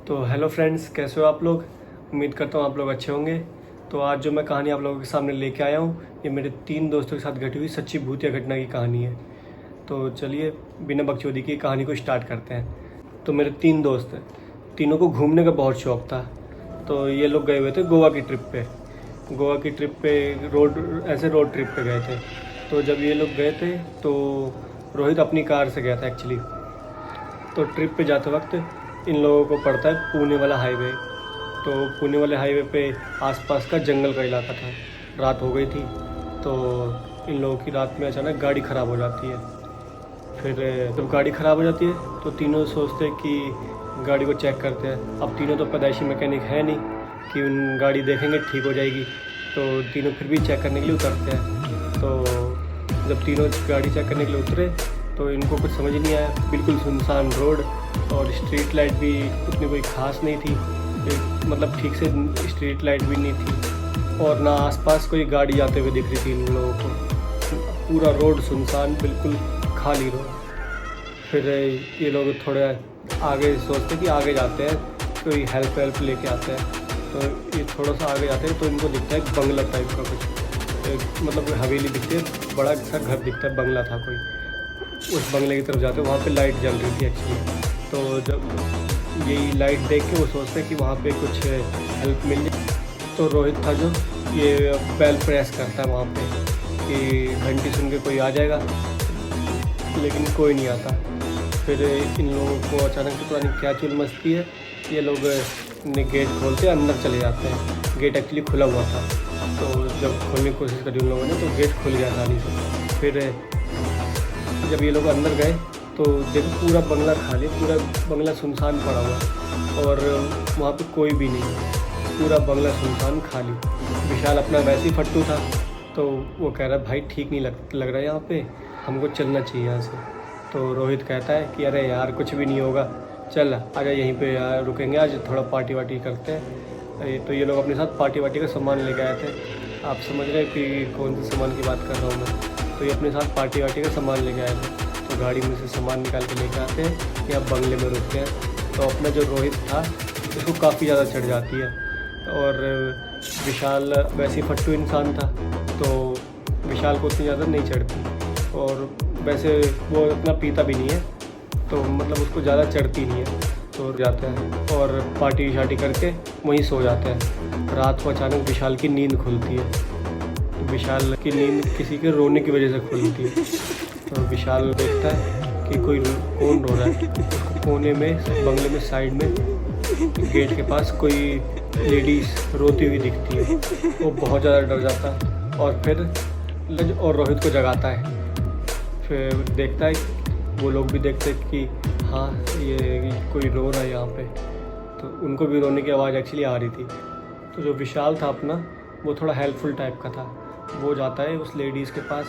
तो hello friends, कैसे हो आप लोग। उम्मीद करता हूँ आप लोग अच्छे होंगे। तो आज जो मैं कहानी आप लोगों के सामने लेके आया हूँ, ये मेरे 3 दोस्तों के साथ घटी हुई सच्ची भूतिया घटना की कहानी है। तो चलिए बिना बकचोदी की कहानी को स्टार्ट करते हैं। तो मेरे 3 दोस्त हैं, तीनों को घूमने का बहुत शौक़ था। तो ये लोग गए हुए थे गोवा की ट्रिप पे। गोवा की ट्रिप पे रोड ट्रिप पे गए थे। तो जब ये लोग गए थे तो रोहित अपनी कार से गया था एक्चुअली। तो ट्रिप पे जाते वक्त इन लोगों को पड़ता है पुणे वाला हाईवे। तो पुणे वाले हाईवे पे आसपास का जंगल का इलाका था। रात हो गई थी तो इन लोगों की रात में अचानक गाड़ी ख़राब हो जाती है। फिर जब गाड़ी ख़राब हो जाती है तो तीनों सोचते हैं कि गाड़ी को चेक करते हैं। अब तीनों तो पैदाइशी मैकेनिक है नहीं कि उन गाड़ी देखेंगे ठीक हो जाएगी। तो तीनों फिर भी चेक करने के लिए उतरते हैं। तो जब तीनों गाड़ी चेक करने के लिए उतरे तो इनको कुछ समझ नहीं आया। बिल्कुल सुनसान रोड और स्ट्रीट लाइट भी उतनी कोई ख़ास नहीं थी, मतलब ठीक से स्ट्रीट लाइट भी नहीं थी और ना आसपास कोई गाड़ी आते हुए दिख रही थी इन लोगों को। पूरा रोड सुनसान, बिल्कुल खाली रोड। फिर ये लोग थोड़े आगे सोचते कि आगे जाते हैं, कोई हेल्प लेके आते हैं। तो ये थोड़ा सा आगे जाते हैं तो इनको दिखता है एक बंगला टाइप का कुछ, मतलब हवेली दिखती है, बड़ा सा घर दिखता है, बंगला था कोई। उस बंगले की तरफ जाते हैं, वहाँ पे लाइट जल रही थी एक्चुअली। तो जब यही लाइट देख के वो सोचते हैं कि वहाँ पे कुछ हेल्प मिल जाए। तो रोहित था जो ये बेल प्रेस करता है वहाँ पे कि घंटी सुन के कोई आ जाएगा, लेकिन कोई नहीं आता। फिर इन लोगों को अचानक से पता नहीं क्या चुल मचती है, ये लोग ने गेट खोलते अंदर चले जाते हैं। गेट एक्चुअली खुला हुआ था, तो जब खोलने की कोशिश करी उन लोगों ने तो गेट खुल गया आसानी से। फिर जब ये लोग अंदर गए तो देखो पूरा बंगला खाली, पूरा बंगला सुनसान पड़ा हुआ और वहाँ पे कोई भी नहीं, पूरा बंगला सुनसान खाली। विशाल अपना वैसे ही फट्टू था तो वो कह रहा है भाई ठीक नहीं लग रहा है यहाँ पे, हमको चलना चाहिए यहाँ से। तो रोहित कहता है कि अरे यार कुछ भी नहीं होगा, चल आजा यहीं पे यार रुकेंगे, आज थोड़ा पार्टी वार्टी करते हैं। तो ये लोग अपने साथ पार्टी का सामान लेके आए थे। आप समझ रहे हैं कि कौन से सामान की बात कर रहा हूँ मैं। तो ये अपने साथ पार्टी का सामान लेके आए थे। तो गाड़ी में से सामान निकाल के लेके आते हैं, यहाँ बंगले में रुकते हैं। तो अपना जो रोहित था उसको काफ़ी ज़्यादा चढ़ जाती है और विशाल वैसे ही फट्टू इंसान था तो विशाल को उतनी ज़्यादा नहीं चढ़ती। और वैसे वो इतना पीता भी नहीं है तो मतलब उसको ज़्यादा चढ़ती नहीं है। तो जाते हैं और पार्टी शार्टी करके वहीं सो जाते हैं। रात को अचानक विशाल की नींद खुलती है। तो विशाल की नींद किसी के रोने की वजह से खुलती है। तो विशाल देखता है कि कौन रो रहा है। उसको कोने में बंगले में साइड में गेट के पास कोई लेडीज़ रोती हुई दिखती है। वो बहुत ज़्यादा डर जाता है और फिर और रोहित को जगाता है। फिर देखता है, वो लोग भी देखते हैं कि हाँ ये कोई रो रहा है यहाँ पे। तो उनको भी रोने की आवाज़ एक्चुअली आ रही थी। तो जो विशाल था अपना, वो थोड़ा हेल्पफुल टाइप का था। वो जाता है उस लेडीज़ के पास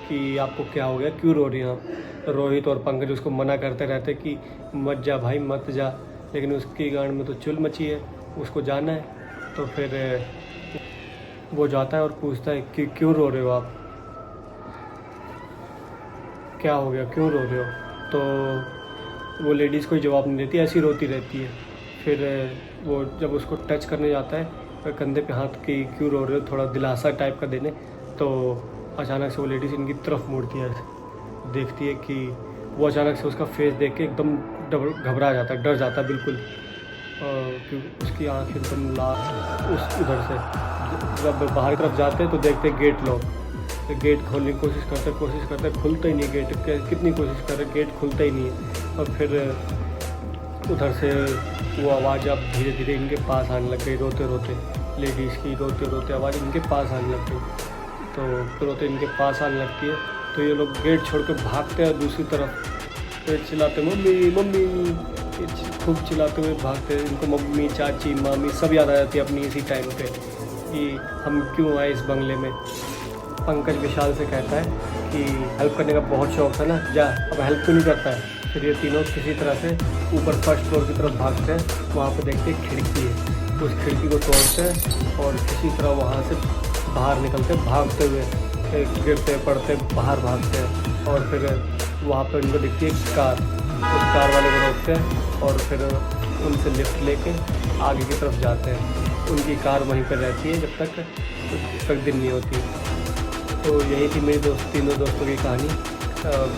कि आपको क्या हो गया, क्यों रो रही हैं आप। रोहित और पंकज उसको मना करते रहते कि मत जा भाई मत जा, लेकिन उसकी गांड में तो चुल मची है, उसको जाना है। तो फिर वो जाता है और पूछता है कि क्यों रो रहे हो आप, क्या हो गया, क्यों रो रहे हो। तो वो लेडीज़ कोई जवाब नहीं देती, ऐसी रोती रहती है। फिर वो जब उसको टच करने जाता है कंधे पे हाथ की, क्यों रो रहे हो, थोड़ा दिलासा टाइप का देने, तो अचानक से वो लेडीज़ इनकी तरफ मुड़ती है। देखती है कि वो अचानक से उसका फेस देख के एकदम घबरा जाता है, डर जाता है बिल्कुल। क्योंकि उसकी आँख एकदम लाल उधर से। जब बाहर की तरफ जाते हैं तो देखते हैं गेट लॉक। गेट खोलने की कोशिश करते खुलता ही नहीं गेट। कितनी कोशिश कर रहे, गेट खुलता ही नहीं है। और फिर उधर से वो आवाज़ अब धीरे धीरे इनके पास आने लग गई, रोते रोते लेडीज़ की रोते रोते आवाज़ इनके पास आने लग गई। तो रोते इनके पास आने लगती है तो ये लोग गेट छोड़ के भागते हैं दूसरी तरफ। फिर चिल्लाते मम्मी मम्मी, खूब चिल्लाते हुए भागते हैं। इनको मम्मी चाची मामी सब याद आ जाती है अपनी इसी टाइम पे कि हम क्यों आए इस बंगले में। पंकज विशाल से कहता है कि हेल्प करने का बहुत शौक था ना, जा अब हेल्प क्यों नहीं करता है। फिर ये तीनों किसी तरह से ऊपर फर्स्ट फ्लोर की तरफ भागते हैं। वहाँ पे देखते हैं खिड़की है, उस खिड़की को तोड़ते हैं और किसी तरह वहाँ से बाहर निकलते भागते हुए, गिरते पड़ते बाहर भागते हैं। और फिर वहाँ पर उनको दिखती है कार। उस कार वाले को रोकते हैं और फिर उनसे लिफ्ट लेके आगे की तरफ जाते हैं। उनकी कार वहीं पर रहती है जब तक दिन नहीं होती। तो यही थी मेरी तीनों दोस्तों की कहानी।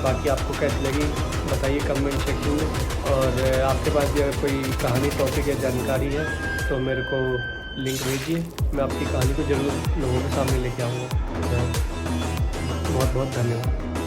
बाकी आपको कैसी लगी बताइए कमेंट सेक्शन में, और आपके पास भी अगर कोई कहानी, टॉपिक या जानकारी है तो मेरे को लिंक भेजिए, मैं आपकी कहानी को ज़रूर लोगों के सामने लेके आऊँगा। बहुत बहुत धन्यवाद।